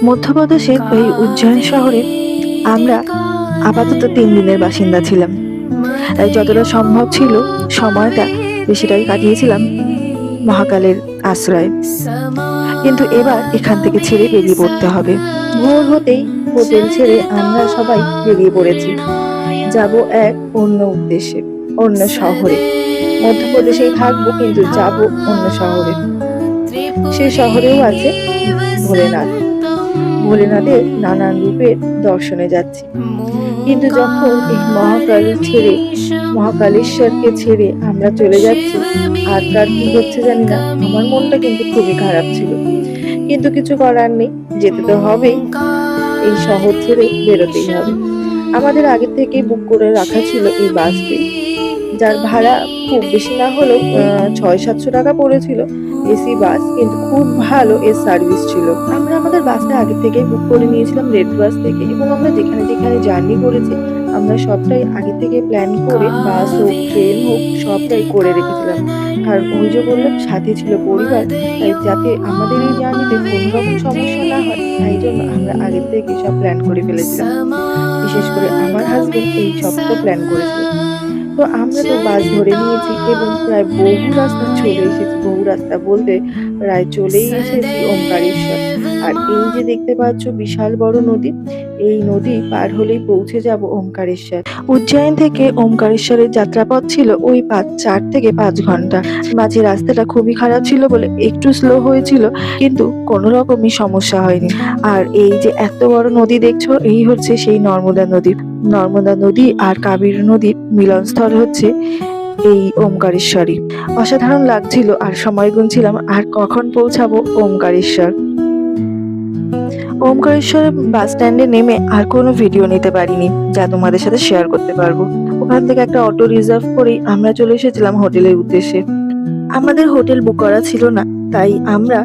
মধ্যপ্রদেশের এই উজ্জয়ন শহরে আমরা আপাতত 3 দিনের বাসিন্দা ছিলাম। তাই যতটা সম্ভব ছিল সময়টা বেশিটাই কাটিয়েছিলাম মহাকালের আশ্রয়ে। কিন্তু এবার এখান থেকে ছেড়ে বেরিয়ে পড়তে হবে। ভোর হতেই হোটেল ছেড়ে আমরা সবাই বেরিয়ে পড়েছি। যাব এক অন্য উদ্দেশ্যে, অন্য শহরে। মধ্যপ্রদেশেই থাকবো, কিন্তু যাব অন্য শহরে। সেই শহরেও আছে ভোলেনাথ। ভোলেনাথের নানান রূপের দর্শনে যাচ্ছি। কিন্তু যখন এই মহাকালেশ্বরকে ছেড়ে আমরা চলে যাচ্ছি, আর কার কি হচ্ছে জানি না, আমার মনটা কিন্তু খুবই খারাপ ছিল। কিন্তু কিছু করার নেই, যেতে তো হবেই। এই শহর ছেড়ে বেরোতেই হবে। আমাদের আগে থেকে বুক করে রাখা ছিল এই বাসটি, যার ভাড়া খুব বেশি না হলেও 600-700 টাকা পড়েছিল। এসি বাস, কিন্তু খুব ভালো এর সার্ভিস ছিল। আমরা আমাদের বাসটা আগে থেকেই বুক করে নিয়েছিলাম রেড বাস থেকে, এবং আমরা যেখানে যেখানে জার্নি করেছি আমরা সবটাই আগে থেকে প্ল্যান করে, বাস হোক ট্রেন হোক সবটাই করে রেখেছিলাম। কারণ ওই যে বললাম, সাথে ছিল পরিবার, তাই যাতে আমাদের এই জার্নিতে কোনো রকম সমস্যা না হয়, তাই জন্য আমরা আগে থেকে সব প্ল্যান করে ফেলেছিলাম। বিশেষ করে আমার হাজবেন্ড এই সবটা প্ল্যান করেছিল। তো আমরা তো বাস ধরে নিয়েছি এবং প্রায় বহু রাস্তা চলে এসেছি। বহু রাস্তা বলতে প্রায় চলেই এসেছি ওমকারেশ্বর। আর এই যে দেখতে পাচ্ছ বিশাল বড় নদী, এই নদী পার হলেই পৌঁছে যাব ওমকারেশ্বর। উজ্জয়ন থেকে ওমকারেশ্বরের যাত্রাপথ ছিল ওই 4 থেকে 5 ঘন্টা। মাঝে রাস্তাটা খুবই খারাপ ছিল বলে একটু স্লো হয়েছিল, কিন্তু কোনো রকমই সমস্যা হয়নি। আর এই যে এত বড় নদী দেখছো, এই হচ্ছে সেই নর্মদা নদী। নর্মদা নদী আর কাবেরী নদীর মিলনস্থল হচ্ছে এই ওমকারেশ্বরী। অসাধারণ লাগছিল, আর সময় গুনছিলাম আর কখন পৌঁছাবো ওমকারেশ্বর। ওমকারেশ্বর বাস স্ট্যান্ডে নেমে আর কোনো ভিডিও নিতে পারিনি, যা তোমাদের সাথে শেয়ার করতে পারবো। ওখান থেকে একটা অটো রিজার্ভ করেই আমরা চলে এসেছিলাম হোটেলের উদ্দেশ্যে। আমাদের হোটেল বুক করা ছিল না, তাই আমরা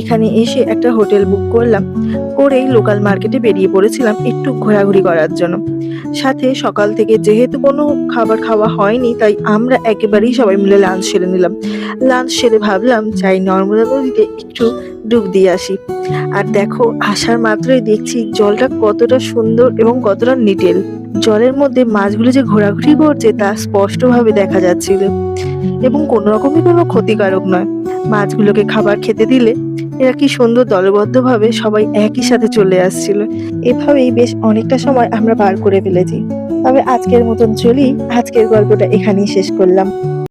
এখানে এসে একটা হোটেল বুক করলাম। করেই লোকাল মার্কেটে বেরিয়ে পড়েছিলাম একটু ঘোরাঘুরি করার জন্য। সাথে সকাল থেকে যেহেতু কোনো খাবার খাওয়া হয়নি, তাই আমরা একেবারেই সবাই মিলে লাঞ্চ সেরে নিলাম। লাঞ্চ সেরে ভাবলাম যাই নর্মদা নদীতে একটু ডুব দিয়ে আসি। আর দেখো, আসার মাত্রই দেখছি জলটা কতটা সুন্দর এবং কতটা নিটেল। জলের মধ্যে মাছগুলো যে ঘোরাঘুরি করছে তা স্পষ্টভাবে দেখা যাচ্ছিল, এবং কোনো রকমই কোনো ক্ষতিকারক নয়। মাছগুলোকে খাবার খেতে দিলে এরা কি সুন্দর দলবদ্ধভাবে সবাই একই সাথে চলে আসছিল। এভাবেই বেশ অনেকটা সময় আমরা পার করে ফেলেছি। তবে আজকের মতন চলি, আজকের গল্পটা এখানেই শেষ করলাম।